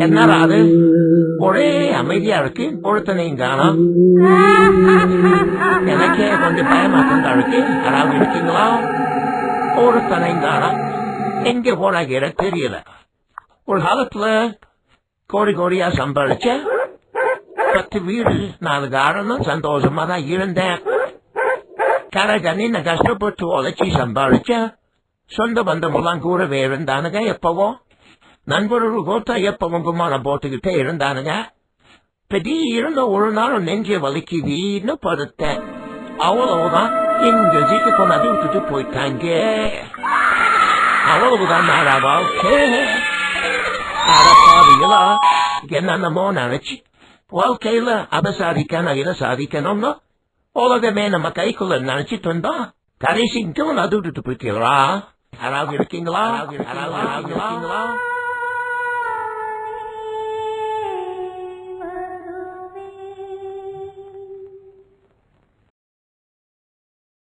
என்னடா அது ஒரே அமைதியா இருக்கு, ஒருத்தனையும் காணோம். எனக்கே கொஞ்சம் பயமாத்தான் இருக்கு. யாராவது இருக்கீங்களா? ஒருத்தனையும் காணோம். எங்க போனாங்க தெரியல. ஒரு காலத்துல கோடி கோடியா சம்பாதிச்ச 10 வீடு 4 காரணம் சந்தோஷமா தான் இருந்தேன். கடை தண்ணி நான் கஷ்டப்பட்டு உழைச்சி சம்பாதிச்சேன். சொந்த பந்தமெல்லாம் கூடவே இருந்தானுங்க. எப்பவும் நண்பர்கள் கோத்தா எப்பவும் கும்மானம் போட்டுக்கிட்டே இருந்தானுங்க. திடீர்னு ஒரு நாள் நெஞ்ச வலிக்குதுன்னு படுத்தேன். அவ்வளவுதான், எங்க ஜீக்கு கொண்டாந்து விட்டுட்டு போயிட்டாங்க. அவ்வளவுதான் நாடா வாழ்க்கை. பாவிகளா என்னென்னமோ நினைச்சு வாழ்க்கையில அதை சாதிக்கணும் இதை சாதிக்கணும்னு உலகமே நம்ம கைக்குள்ள நினைச்சிட்டு வந்தோம். கடைசிக்கு அது விட்டுட்டு போயிட்டீங்களா? யாராவது இருக்கீங்களா?